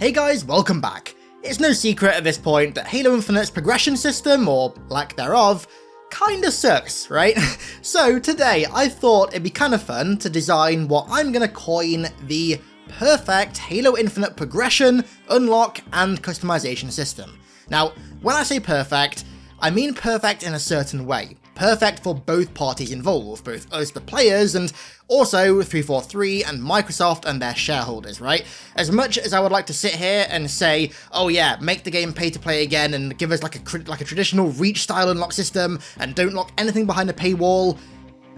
Hey guys, welcome back. It's no secret at this point that Halo Infinite's progression system, or lack thereof, kinda sucks, right? So today I thought it'd be kinda fun to design what I'm gonna coin the perfect Halo Infinite progression, unlock, and customization system. Now, when I say perfect, I mean perfect in a certain way. Perfect for both parties involved, both us the players and also 343 and Microsoft and their shareholders, right? As much as I would like to sit here and say, oh yeah, make the game pay to play again and give us like a traditional Reach style unlock system and don't lock anything behind a paywall,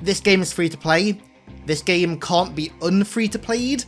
this game is free to play. This game can't be unfree to played.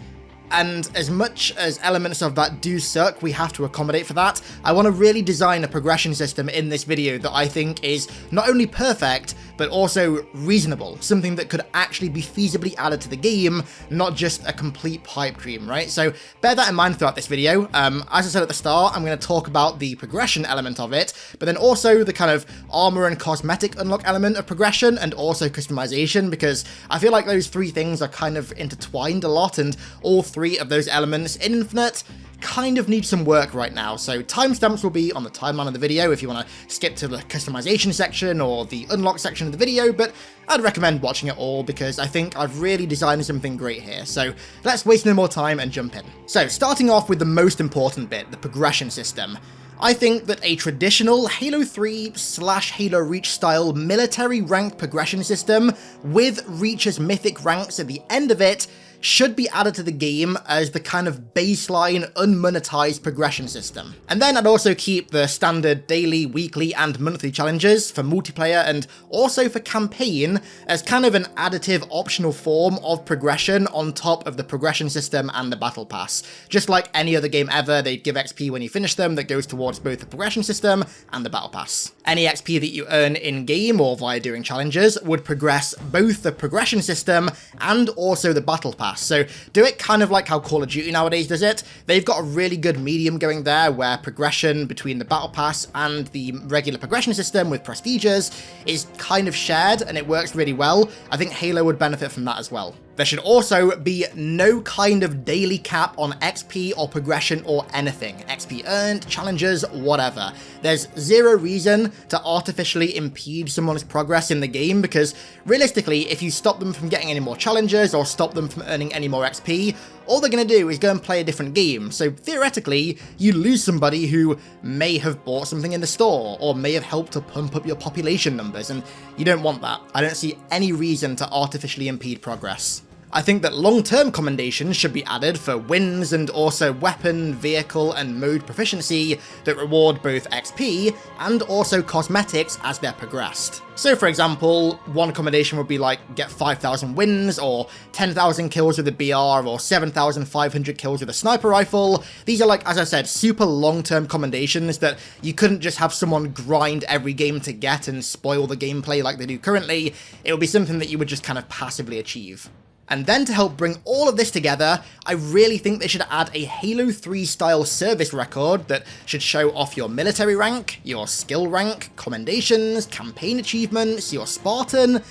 And as much as elements of that do suck, we have to accommodate for that. I want to really design a progression system in this video that I think is not only perfect, but also reasonable. Something that could actually be feasibly added to the game, not just a complete pipe dream, right? So bear that in mind throughout this video. As I said at the start, I'm going to talk about the progression element of it, but then also the kind of armor and cosmetic unlock element of progression, and also customization, because I feel like those three things are kind of intertwined a lot, and all three of those elements in Infinite kind of need some work right now, so timestamps will be on the timeline of the video if you want to skip to the customization section or the unlock section of the video, but I'd recommend watching it all because I think I've really designed something great here. So let's waste no more time and jump in. So starting off with the most important bit, the progression system. I think that a traditional Halo 3/Halo Reach style military ranked progression system with Reach's mythic ranks at the end of it should be added to the game as the kind of baseline unmonetized progression system. And then I'd also keep the standard daily, weekly, and monthly challenges for multiplayer and also for campaign as kind of an additive optional form of progression on top of the progression system and the battle pass. Just like any other game ever, they'd give XP when you finish them that goes towards both the progression system and the battle pass. Any XP that you earn in-game or via doing challenges would progress both the progression system and also the battle pass. So do it kind of like how Call of Duty nowadays does it. They've got a really good medium going there where progression between the battle pass and the regular progression system with prestiges is kind of shared and it works really well. I think Halo would benefit from that as well. There should also be no kind of daily cap on XP or progression or anything. XP earned, challenges, whatever. There's zero reason to artificially impede someone's progress in the game because realistically, if you stop them from getting any more challenges or stop them from earning any more XP, all they're going to do is go and play a different game. So theoretically, you lose somebody who may have bought something in the store or may have helped to pump up your population numbers, and you don't want that. I don't see any reason to artificially impede progress. I think that long-term commendations should be added for wins and also weapon, vehicle, and mode proficiency that reward both XP and also cosmetics as they're progressed. So for example, one commendation would be like get 5,000 wins or 10,000 kills with a BR or 7,500 kills with a sniper rifle. These are like, as I said, super long-term commendations that you couldn't just have someone grind every game to get and spoil the gameplay like they do currently. It would be something that you would just kind of passively achieve. And then to help bring all of this together, I really think they should add a Halo 3 style service record that should show off your military rank, your skill rank, commendations, campaign achievements, your Spartan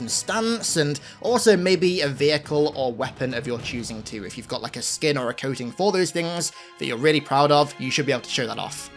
stance, and also maybe a vehicle or weapon of your choosing too. If you've got like a skin or a coating for those things that you're really proud of, you should be able to show that off.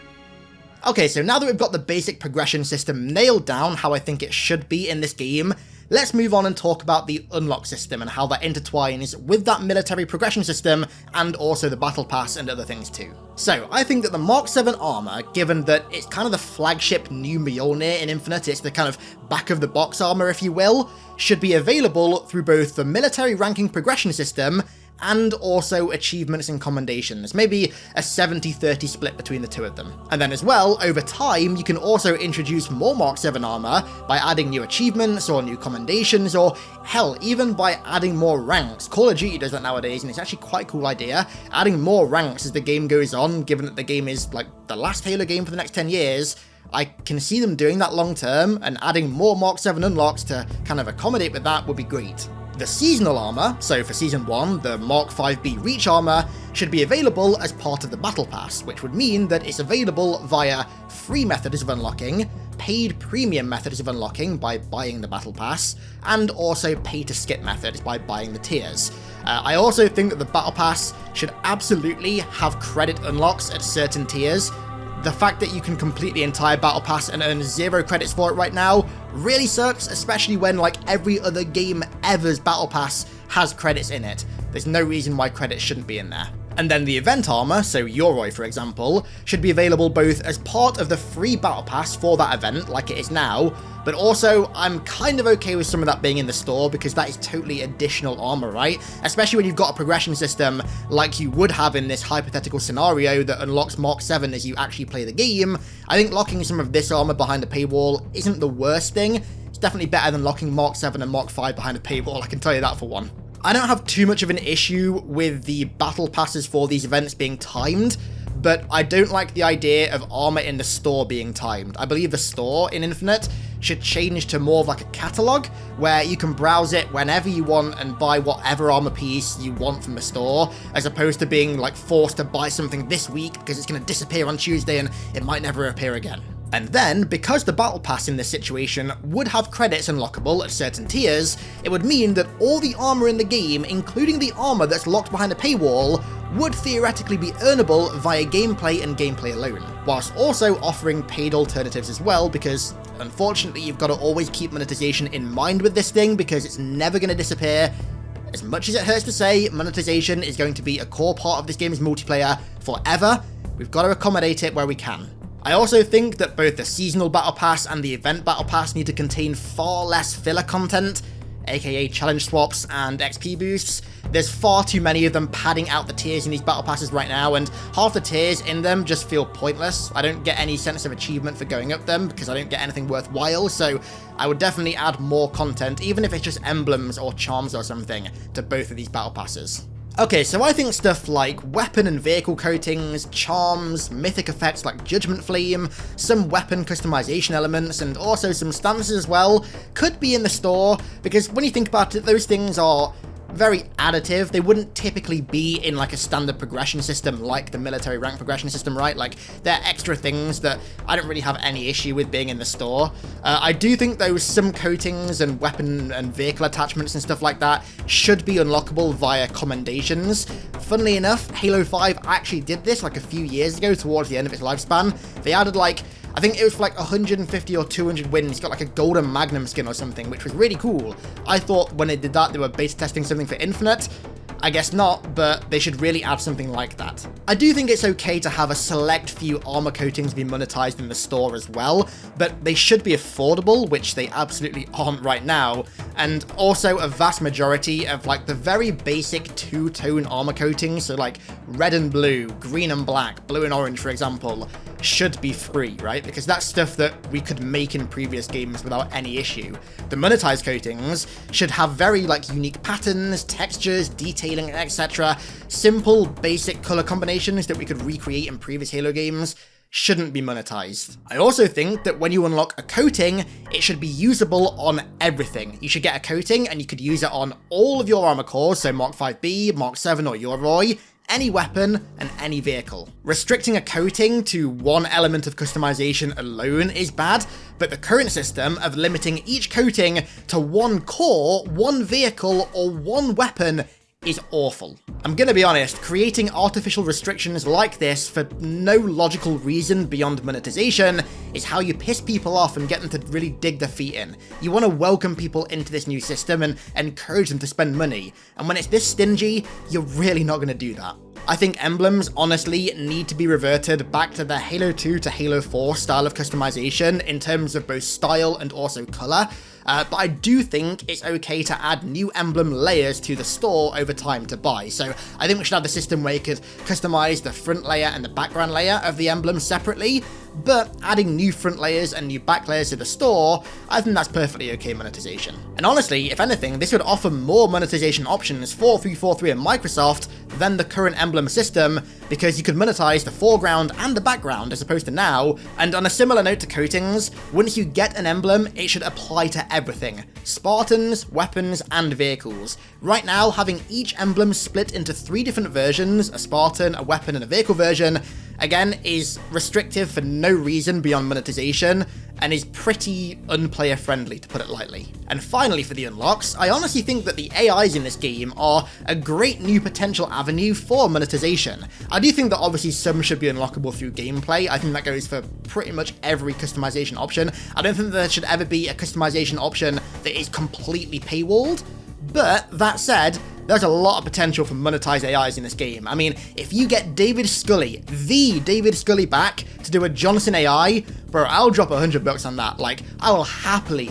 Okay, so now that we've got the basic progression system nailed down how I think it should be in this game, let's move on and talk about the unlock system and how that intertwines with that military progression system and also the battle pass and other things too. So I think that the Mark 7 armor, given that it's kind of the flagship new Mjolnir in Infinite, it's the kind of back of the box armor if you will, should be available through both the military ranking progression system and also achievements and commendations, maybe a 70-30 split between the two of them. And then as well, over time, you can also introduce more Mark 7 armor by adding new achievements or new commendations, or hell, even by adding more ranks. Call of Duty does that nowadays, and it's actually quite a cool idea, adding more ranks as the game goes on, given that the game is like the last Halo game for the next 10 years. I can see them doing that long term, and adding more Mark 7 unlocks to kind of accommodate with that would be great. The seasonal armor, so for Season 1, the Mark 5B Reach armor, should be available as part of the Battle Pass, which would mean that it's available via free methods of unlocking, paid premium methods of unlocking by buying the Battle Pass, and also pay-to-skip methods by buying the tiers. I also think that the Battle Pass should absolutely have credit unlocks at certain tiers. The fact that you can complete the entire Battle Pass and earn 0 credits for it right now really sucks, especially when like every other game ever's Battle Pass has credits in it. There's no reason why credits shouldn't be in there. And then the event armor, so Yoroi for example, should be available both as part of the free Battle Pass for that event, like it is now, but also I'm kind of okay with some of that being in the store because that is totally additional armor, right? Especially when you've got a progression system like you would have in this hypothetical scenario that unlocks Mark 7 as you actually play the game. I think locking some of this armor behind a paywall isn't the worst thing. It's definitely better than locking Mark 7 and Mark 5 behind a paywall, I can tell you that for one. I don't have too much of an issue with the battle passes for these events being timed, but I don't like the idea of armor in the store being timed. I believe the store in Infinite should change to more of like a catalog, where you can browse it whenever you want and buy whatever armor piece you want from the store, as opposed to being like forced to buy something this week because it's going to disappear on Tuesday and it might never appear again. And then, because the Battle Pass in this situation would have credits unlockable at certain tiers, it would mean that all the armor in the game, including the armor that's locked behind a paywall, would theoretically be earnable via gameplay and gameplay alone, whilst also offering paid alternatives as well, because unfortunately you've got to always keep monetization in mind with this thing because it's never going to disappear. As much as it hurts to say, monetization is going to be a core part of this game's multiplayer forever. We've got to accommodate it where we can. I also think that both the Seasonal Battle Pass and the Event Battle Pass need to contain far less filler content, aka challenge swaps and XP boosts. There's far too many of them padding out the tiers in these Battle Passes right now, and half the tiers in them just feel pointless. I don't get any sense of achievement for going up them because I don't get anything worthwhile, so I would definitely add more content, even if it's just emblems or charms or something, to both of these Battle Passes. Okay, so I think stuff like weapon and vehicle coatings, charms, mythic effects like Judgment Flame, some weapon customization elements, and also some stances as well, could be in the store, because when you think about it, those things are very additive. They wouldn't typically be in like a standard progression system like the military rank progression system, right? Like, they're extra things that I don't really have any issue with being in the store. I do think though some coatings and weapon and vehicle attachments and stuff like that should be unlockable via commendations. Funnily enough, Halo 5 actually did this like a few years ago towards the end of its lifespan. They added like, I think it was for like 150 or 200 wins, it's got like a golden magnum skin or something, which was really cool. I thought when they did that, they were beta testing something for Infinite. I guess not, but they should really add something like that. I do think it's okay to have a select few armor coatings be monetized in the store as well, but they should be affordable, which they absolutely aren't right now, and also a vast majority of like the very basic two-tone armor coatings, so like red and blue, green and black, blue and orange for example, should be free, right? Because that's stuff that we could make in previous games without any issue. The monetized coatings should have very like unique patterns, textures, detailing, etc. Simple, basic color combinations that we could recreate in previous Halo games shouldn't be monetized. I also think that when you unlock a coating, it should be usable on everything. You should get a coating and you could use it on all of your armor cores, so Mark 5B, Mark 7 or Yoroi, any weapon, and any vehicle. Restricting a coating to one element of customization alone is bad, but the current system of limiting each coating to one core, one vehicle, or one weapon is awful. I'm gonna be honest, creating artificial restrictions like this for no logical reason beyond monetization is how you piss people off and get them to really dig their feet in. You want to welcome people into this new system and encourage them to spend money, and when it's this stingy, you're really not gonna do that. I think emblems, honestly, need to be reverted back to the Halo 2 to Halo 4 style of customization in terms of both style and also color. But I do think it's okay to add new emblem layers to the store over time to buy. So I think we should have the system where you could customize the front layer and the background layer of the emblem separately, but adding new front layers and new back layers to the store, I think that's perfectly okay monetization. And honestly, if anything, this would offer more monetization options for 343 and Microsoft than the current emblem system, because you could monetize the foreground and the background as opposed to now. And on a similar note to coatings, once you get an emblem, it should apply to everything: Spartans, weapons, and vehicles. Right now, having each emblem split into 3 different versions, a Spartan, a weapon, and a vehicle version, again, is restrictive for no reason beyond monetization, and is pretty unplayer friendly, to put it lightly. And finally, for the unlocks, I honestly think that the AIs in this game are a great new potential avenue for monetization. I do think that obviously some should be unlockable through gameplay. I think that goes for pretty much every customization option. I don't think there should ever be a customization option that is completely paywalled. But that said, there's a lot of potential for monetized AIs in this game. I mean, if you get David Scully, the David Scully back to do a Johnson AI, bro, I'll drop $100 on that. Like, I will happily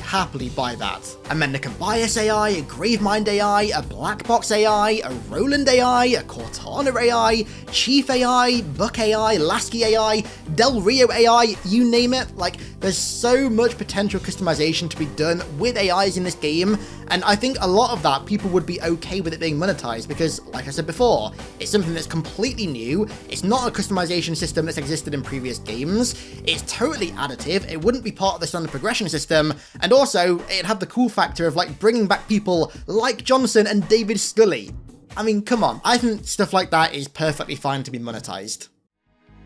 buy that. A Mendicant Bias AI, a Gravemind AI, a Black Box AI, a Roland AI, a Cortana AI, Chief AI, Buck AI, Lasky AI, Del Rio AI, you name it. Like, there's so much potential customization to be done with AIs in this game, and I think a lot of that people would be okay with it being monetized because, like I said before, it's something that's completely new. It's not a customization system that's existed in previous games. It's totally additive. It wouldn't be part of the standard progression system, and also it'd have the cool factor of like bringing back people like Johnson and David Scully. I mean, come on. I think stuff like that is perfectly fine to be monetized.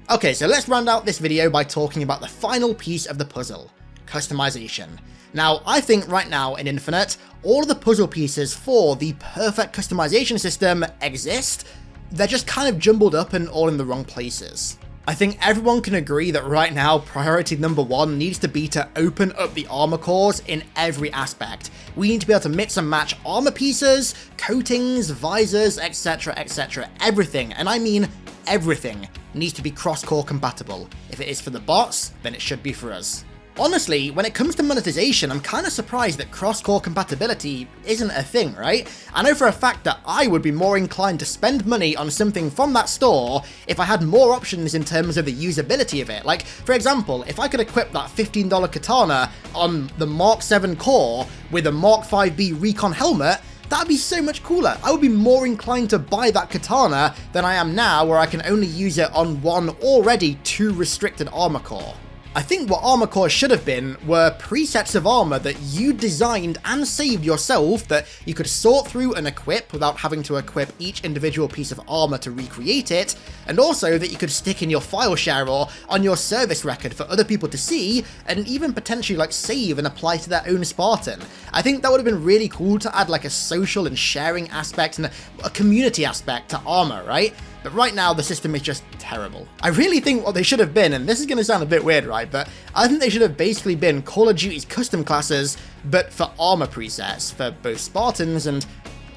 Okay, so let's round out this video by talking about the final piece of the puzzle: customization. Now, I think right now in Infinite, all of the puzzle pieces for the perfect customization system exist. They're just kind of jumbled up and all in the wrong places. I think everyone can agree that right now, priority number 1 needs to be to open up the armor cores in every aspect. We need to be able to mix and match armor pieces, coatings, visors, etc, etc. Everything, and I mean everything, needs to be cross-core compatible. If it is for the bots, then it should be for us. Honestly, when it comes to monetization, I'm kind of surprised that cross-core compatibility isn't a thing, right? I know for a fact that I would be more inclined to spend money on something from that store if I had more options in terms of the usability of it. Like, for example, if I could equip that $15 katana on the Mark 7 core with a Mark 5B recon helmet, that'd be so much cooler. I would be more inclined to buy that katana than I am now, where I can only use it on one already too restricted armor core. I think what armor cores should have been were presets of armor that you designed and saved yourself that you could sort through and equip without having to equip each individual piece of armor to recreate it, and also that you could stick in your file share or on your service record for other people to see, and even potentially like save and apply to their own Spartan. I think that would have been really cool to add like a social and sharing aspect and a community aspect to armor, right? But right now, the system is just terrible. I really think what they should have been, and this is going to sound a bit weird, right, but I think they should have basically been Call of Duty's custom classes, but for armor presets, for both Spartans and,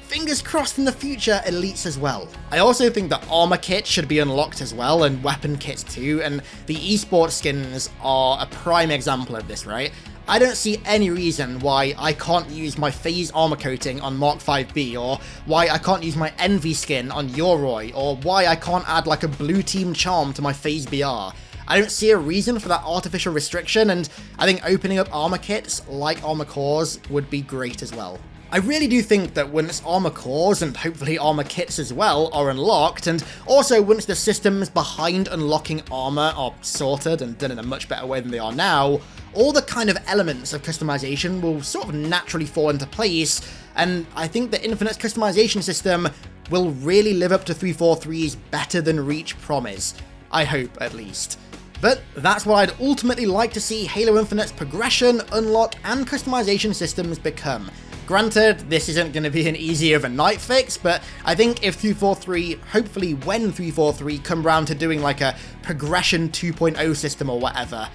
fingers crossed in the future, elites as well. I also think that armor kits should be unlocked as well, and weapon kits too, and the esports skins are a prime example of this, right? I don't see any reason why I can't use my phase armor coating on Mark 5B, or why I can't use my Envy skin on Yoroi, or why I can't add like a blue team charm to my phase BR. I don't see a reason for that artificial restriction, and I think opening up armor kits like armor cores would be great as well. I really do think that once armor cores, and hopefully armor kits as well, are unlocked, and also once the systems behind unlocking armor are sorted and done in a much better way than they are now, all the kind of elements of customization will sort of naturally fall into place, and I think the Infinite's customization system will really live up to 343's better than Reach promise. I hope, at least. But that's what I'd ultimately like to see Halo Infinite's progression, unlock, and customization systems become. Granted, this isn't going to be an easy overnight fix, but I think if 343, hopefully when 343 come round to doing like a progression 2.0 system or whatever,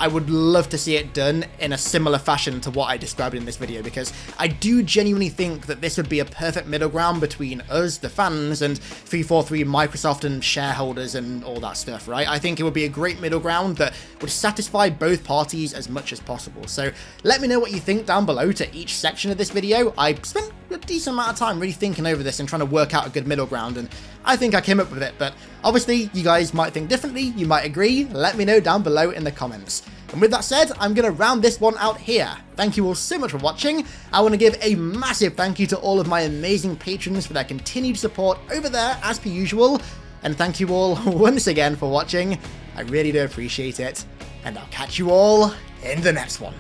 I would love to see it done in a similar fashion to what I described in this video, because I do genuinely think that this would be a perfect middle ground between us, the fans, and 343 Microsoft and shareholders and all that stuff, right? I think it would be a great middle ground that would satisfy both parties as much as possible. So let me know what you think down below to each section of this video. I spent a decent amount of time really thinking over this and trying to work out a good middle ground, and I think I came up with it, but obviously you guys might think differently, you might agree, let me know down below in the comments. And with that said, I'm going to round this one out here. Thank you all so much for watching. I want to give a massive thank you to all of my amazing patrons for their continued support over there as per usual, and thank you all once again for watching. I really do appreciate it, and I'll catch you all in the next one.